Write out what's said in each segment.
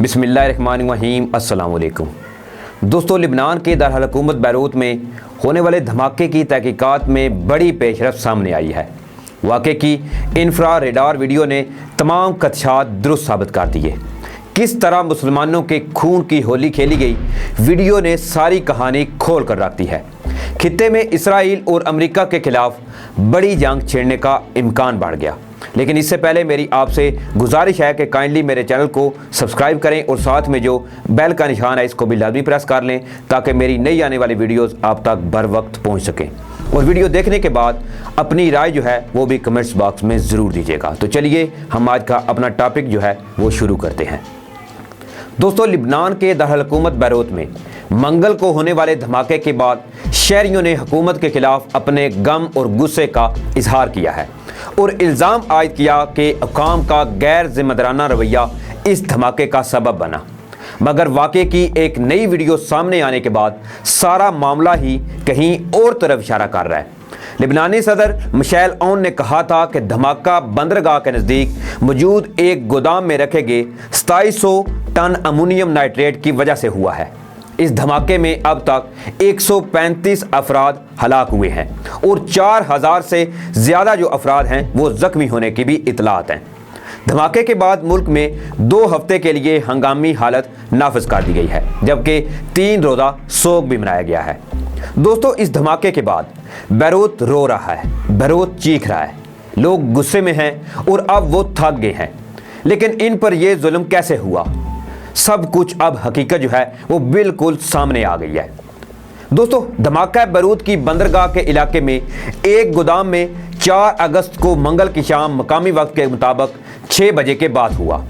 बिस्मिल्लाहिर्रहमानिर्रहीम। अस्सलाम वालेकुम दोस्तों, लिबनान के दारकूमत बैरूत में होने वाले धमाके की तहकीकात में बड़ी पेशरफ सामने आई है। वाक़े की इंफ्रा रेडार वीडियो ने तमाम खदशात दुरुस्त साबित कर दिए। किस तरह मुसलमानों के खून की होली खेली गई, वीडियो ने सारी कहानी खोल कर रखती है। खित्ते में इसराइल और अमेरिका के खिलाफ बड़ी जंग छेड़ने का इम्कान बढ़ गया। लेकिन इससे पहले मेरी आपसे गुजारिश है कि काइंडली मेरे चैनल को सब्सक्राइब करें और साथ में जो बेल का निशान है इसको भी लाजमी प्रेस कर लें ताकि मेरी नई आने वाली वीडियोस आप तक बर वक्त पहुँच सकें। और वीडियो देखने के बाद अपनी राय जो है वो भी कमेंट्स बॉक्स में ज़रूर दीजिएगा। तो चलिए हम आज का अपना टॉपिक जो है वो शुरू करते हैं। दोस्तों, लिबनान के दारकूमत बैरूत में मंगल को होने वाले धमाके के बाद शहरियों ने हुकूमत के खिलाफ अपने गम और गुस्से का इजहार किया है और इल्ज़ाम आयद किया कि हुकाम का गैर जिम्मेदाराना रवैया इस धमाके का सबब बना। मगर वाक़े की एक नई वीडियो सामने आने के बाद सारा मामला ही कहीं और तरफ इशारा कर रहा है। लिबनानी सदर मिशेल औन ने कहा था कि धमाका बंदरगाह के नज़दीक मौजूद एक गोदाम में रखे गए 2700 टन अमोनियम नाइट्रेट की वजह से हुआ है। इस धमाके में अब तक 135 अफराद हलाक हुए हैं और 4000 से ज़्यादा जो अफराद हैं वो ज़ख्मी होने की भी इतलात हैं। धमाके के बाद मुल्क में 2 हफ्ते के लिए हंगामी हालत नाफिज कर दी गई है, जबकि 3 रोज़ा सोग भी मनाया गया है। दोस्तों, इस धमाके के बाद बैरूत रो रहा है, बैरूत चीख रहा है, लोग गुस्से में हैं और अब वो थक गए हैं। लेकिन इन पर यह जुल्म कैसे हुआ, सब कुछ अब हकीकत जो है वो बिल्कुल सामने आ गई है। दोस्तों, धमाका बैरूत की बंदरगाह के इलाके में एक गोदाम में 4 अगस्त को मंगल की शाम मकामी वक्त के मुताबिक 6 बजे के बाद हुआ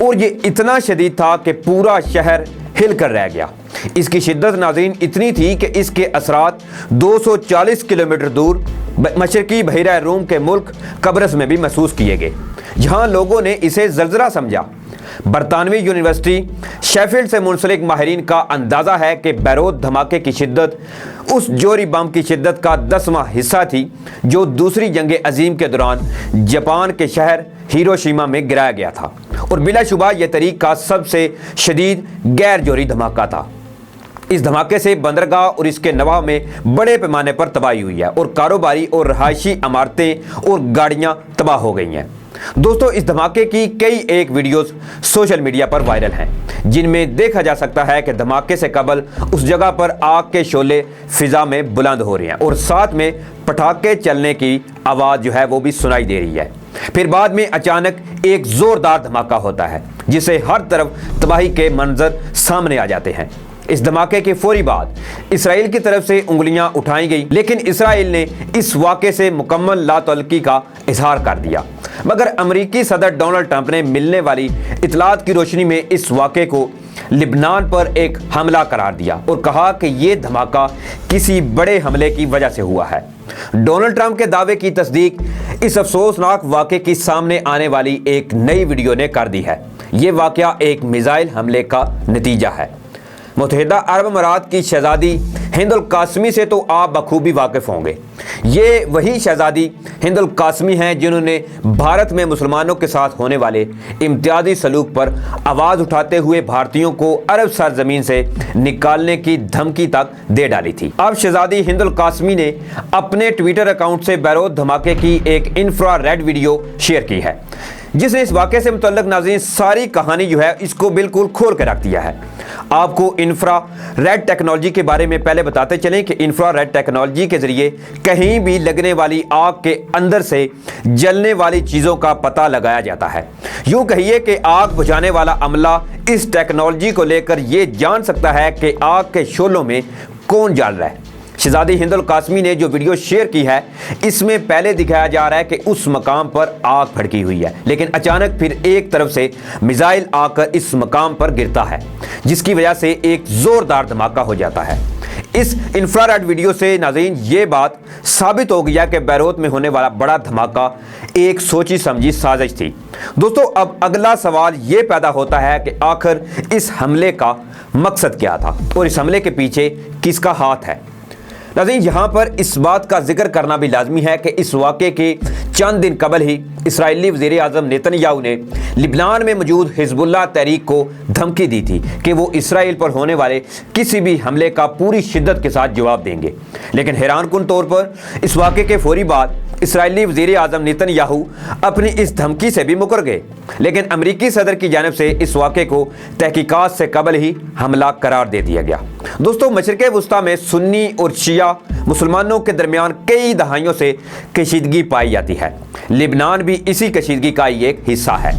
और ये इतना शदीद था कि पूरा शहर हिल कर रह गया। इसकी शिद्दत नाज़रीन इतनी थी कि इसके असरात 240 किलोमीटर दूर मशरकी बहिरा रूम के मुल्क कब्रस में भी महसूस किए गए, जहां लोगों ने इसे ज़लज़ला समझा। बरतानवी यूनिवर्सिटी शेफील्ड से मुंसलिक माहिरीन का अंदाज़ा है कि बैरूत धमाके की शिद्दत उस जोरी बम की शिद्दत का 10वां हिस्सा थी जो दूसरी जंग अजीम के दौरान जापान के शहर हिरोशिमा में गिराया गया था और बिलाशुबा यह तारीख का सबसे शदीद गैर जोरी धमाका था। इस धमाके से बंदरगाह और इसके नवाह में बड़े पैमाने पर तबाही हुई है और कारोबारी और रहायशी इमारतें और गाड़ियां तबाह हो गई हैं। दोस्तों, इस धमाके की कई एक वीडियोस सोशल मीडिया पर वायरल हैं, जिनमें देखा जा सकता है कि धमाके से कबल उस जगह पर आग के शोले फिजा में बुलंद हो रहे हैं और साथ में पटाखे चलने की आवाज़ जो है वो भी सुनाई दे रही है। फिर बाद में अचानक एक ज़ोरदार धमाका होता है जिससे हर तरफ तबाही के मंजर सामने आ जाते हैं। इस धमाके के फौरी बाद इसराइल की तरफ से उंगलियां उठाई गई, लेकिन इसराइल ने इस वाक़े से मुकम्मल लातअल्लुकी का इजहार कर दिया। मगर अमेरिकी सदर डोनाल्ड ट्रंप ने मिलने वाली इतलात की रोशनी में इस वाक़े को लिबनान पर एक हमला करार दिया और कहा कि ये धमाका किसी बड़े हमले की वजह से हुआ है। डोनाल्ड ट्रंप के दावे की तस्दीक इस अफसोसनाक वाक़े की सामने आने वाली एक नई वीडियो ने कर दी है। ये वाक़या एक मिसाइल हमले का नतीजा है। मुत्तहिदा अरब अमारात की शहज़ादी हिंद अल कासमी से तो आप बखूबी वाकिफ़ होंगे। ये वही शहज़ादी हिंद अल कासमी हैं जिन्होंने भारत में मुसलमानों के साथ होने वाले इम्तियाजी सलूक पर आवाज़ उठाते हुए भारतीयों को अरब सरजमीन से निकालने की धमकी तक दे डाली थी। अब शहज़ादी हिंद अल कासमी ने अपने ट्विटर अकाउंट से बैरूत धमाके की एक इंफ्रा रेड वीडियो शेयर की है, जिसने इस वाक़े से मुतल्लिक़ नाज़रीन सारी कहानी जो है इसको बिल्कुल खोल कर रख दिया है। आपको इंफ्रा रेड टेक्नोलॉजी के बारे में पहले बताते चलें कि इंफ्रा रेड टेक्नोलॉजी के ज़रिए कहीं भी लगने वाली आग के अंदर से जलने वाली चीज़ों का पता लगाया जाता है। यूँ कहिए कि आग बुझाने वाला अमला इस टेक्नोलॉजी को लेकर ये जान सकता है कि आग के शोलों में कौन जल रहा है। शहज़ादी हिंद अल कासमी ने जो वीडियो शेयर की है इसमें पहले दिखाया जा रहा है कि उस मकाम पर आग भड़की हुई है, लेकिन अचानक फिर एक तरफ से मिसाइल आकर इस मकाम पर गिरता है, जिसकी वजह से एक ज़ोरदार धमाका हो जाता है। इस इंफ्रारेड वीडियो से नाज़रीन ये बात साबित हो गया कि बैरूत में होने वाला बड़ा धमाका एक सोची समझी साजिश थी। दोस्तों, अब अगला सवाल ये पैदा होता है कि आखिर इस हमले का मकसद क्या था और इस हमले के पीछे किसका हाथ है। नाज़रीन, यहाँ पर इस बात का जिक्र करना भी लाजमी है कि इस वाक़े के چند دن قبل ہی اسرائیلی وزیر اعظم نیتن یاہو نے لبنان میں موجود حزب اللہ تحریک کو دھمکی دی تھی کہ وہ اسرائیل پر ہونے والے کسی بھی حملے کا پوری شدت کے ساتھ جواب دیں گے، لیکن حیران کن طور پر اس واقعے کے فوری بعد اسرائیلی وزیر اعظم نیتن یاہو اپنی اس دھمکی سے بھی مکر گئے، لیکن امریکی صدر کی جانب سے اس واقعے کو تحقیقات سے قبل ہی حملہ قرار دے دیا گیا۔ دوستو، مشرق وسطیٰ میں سنی اور شیعہ مسلمانوں کے درمیان کئی دہائیوں سے کشیدگی پائی جاتی ہے۔ لبنان بھی اسی کشیدگی کا ہی ایک حصہ ہے۔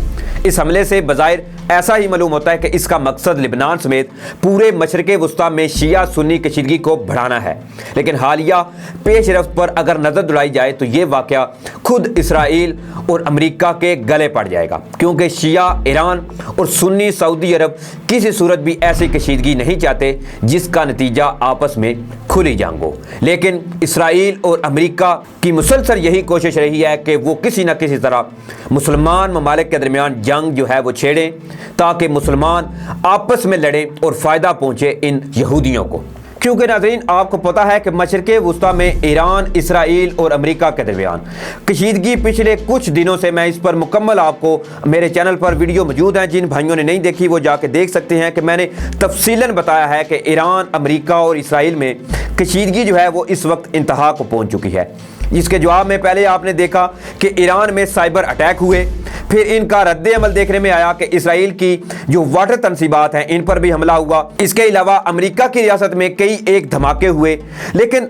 اس حملے سے بظاہر ایسا ہی معلوم ہوتا ہے کہ اس کا مقصد لبنان سمیت پورے مشرق وسطیٰ میں شیعہ سنی کشیدگی کو بڑھانا ہے، لیکن حالیہ پیش رفت پر اگر نظر دوڑائی جائے تو یہ واقعہ خود اسرائیل اور امریکہ کے گلے پڑ جائے گا، کیونکہ شیعہ ایران اور سنی سعودی عرب کسی صورت بھی ایسی کشیدگی نہیں چاہتے جس کا نتیجہ آپس میں کھلی جنگ ہو، لیکن اسرائیل اور امریکہ کی مسلسل یہی کوشش رہی ہے کہ وہ کسی نہ کسی طرح مسلمان ممالک کے درمیان جنگ جو ہے وہ چھیڑیں تاکہ مسلمان آپس میں لڑیں اور فائدہ پہنچے ان یہودیوں کو۔ کیونکہ ناظرین، آپ کو پتہ ہے کہ مشرق وسطیٰ میں ایران، اسرائیل اور امریکہ کے درمیان کشیدگی پچھلے کچھ دنوں سے، میں اس پر مکمل آپ کو میرے چینل پر ویڈیو موجود ہیں، جن بھائیوں نے نہیں دیکھی وہ جا کے دیکھ سکتے ہیں کہ میں نے تفصیلاً بتایا ہے کہ ایران، امریکہ اور اسرائیل میں کشیدگی جو ہے وہ اس وقت انتہا کو پہنچ چکی ہے۔ اس کے جواب میں پہلے آپ نے دیکھا کہ ایران میں سائبر اٹیک ہوئے، پھر ان کا رد عمل دیکھنے میں آیا کہ اسرائیل کی جو واٹر تنصیبات ہیں ان پر بھی حملہ ہوا۔ اس کے علاوہ امریکہ کی ریاست میں کئی ایک دھماکے ہوئے، لیکن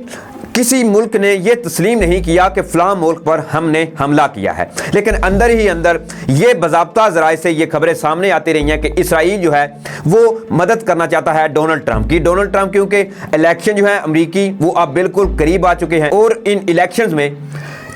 کسی ملک نے یہ تسلیم نہیں کیا کہ فلاں ملک پر ہم نے حملہ کیا ہے، لیکن اندر ہی اندر یہ باضابطہ ذرائع سے یہ خبریں سامنے آتی رہی ہیں کہ اسرائیل جو ہے وہ مدد کرنا چاہتا ہے ڈونلڈ ٹرمپ کی۔ ڈونلڈ ٹرمپ کیونکہ الیکشن جو ہے امریکی وہ اب بالکل قریب آ چکے ہیں، اور ان الیکشنز میں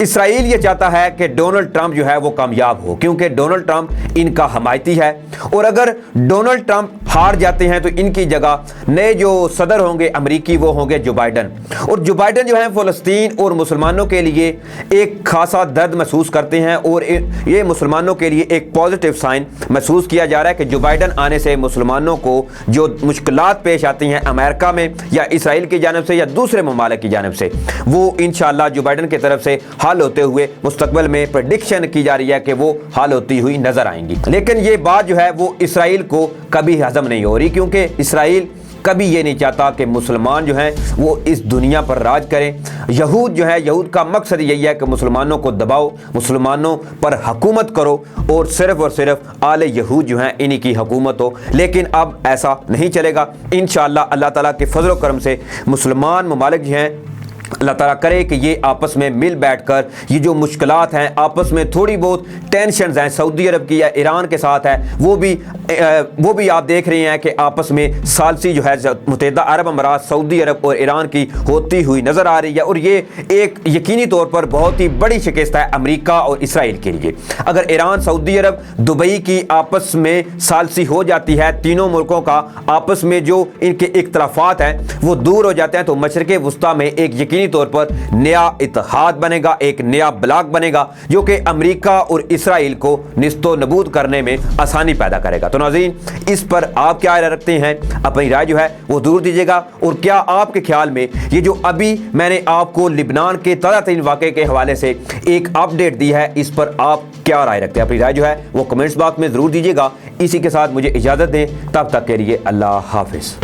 اسرائیل یہ چاہتا ہے کہ ڈونلڈ ٹرمپ جو ہے وہ کامیاب ہو، کیونکہ ڈونلڈ ٹرمپ ان کا حمایتی ہے، اور اگر ڈونلڈ ٹرمپ ہار جاتے ہیں تو ان کی جگہ نئے جو صدر ہوں گے امریکی وہ ہوں گے جو بائیڈن، اور جو بائیڈن جو ہے فلسطین اور مسلمانوں کے لیے ایک خاصا درد محسوس کرتے ہیں، اور یہ مسلمانوں کے لیے ایک پازیٹیو سائن محسوس کیا جا رہا ہے کہ جو بائیڈن آنے سے مسلمانوں کو جو مشکلات پیش آتی ہیں امریکہ میں یا اسرائیل کی جانب سے یا دوسرے ممالک کی جانب سے، وہ انشاءاللہ جو بائیڈن کی طرف سے حل ہوتے ہوئے مستقبل میں پریڈکشن کی جا رہی ہے کہ وہ حل ہوتی ہوئی نظر آئیں گی۔ لیکن یہ بات جو ہے وہ اسرائیل کو کبھی ہضم نہیں ہو رہی، کیونکہ اسرائیل کبھی یہ نہیں چاہتا کہ مسلمان جو ہیں وہ اس دنیا پر راج کریں۔ یہود جو ہے، یہود کا مقصد یہی ہے کہ مسلمانوں کو دباؤ، مسلمانوں پر حکومت کرو، اور صرف آل یہود جو ہیں انہی کی حکومت ہو، لیکن اب ایسا نہیں چلے گا۔ انشاءاللہ اللہ تعالیٰ کے فضل و کرم سے مسلمان ممالک جو ہیں اللہ تعالیٰ کرے کہ یہ آپس میں مل بیٹھ کر یہ جو مشکلات ہیں، آپس میں تھوڑی بہت ٹینشنز ہیں سعودی عرب کی یا ایران کے ساتھ ہے، وہ بھی آپ دیکھ رہے ہیں کہ آپس میں ثالثی جو ہے متحدہ عرب امارات، سعودی عرب اور ایران کی ہوتی ہوئی نظر آ رہی ہے، اور یہ ایک یقینی طور پر بہت ہی بڑی شکست ہے امریکہ اور اسرائیل کے لیے۔ اگر ایران، سعودی عرب، دبئی کی آپس میں ثالثی ہو جاتی ہے، تینوں ملکوں کا آپس میں جو ان کے اختلافات ہیں وہ دور ہو جاتے ہیں، تو مشرق وسطیٰ میں ایک یقینی طور پر نیا اتحاد بنے گا، ایک نیا بلاک بنے گا جو کہ امریکہ اور اسرائیل کو نیست و نابود کرنے میں آسانی پیدا کرے گا۔ تو ناظرین، اس پر آپ کیا رائے رکھتے ہیں؟ اپنی رائے جو ہے وہ ضرور دیجیے گا، اور کیا آپ کے خیال میں یہ جو ابھی میں نے آپ کو لبنان کے تازہ ترین واقعے کے حوالے سے ایک اپڈیٹ دی ہے، اس پر آپ کیا رائے رکھتے ہیں؟ اپنی رائے جو ہے وہ کمنٹس باکس میں ضرور دیجیے گا۔ اسی کے ساتھ مجھے اجازت دیں، تب تک کے لیے اللہ حافظ۔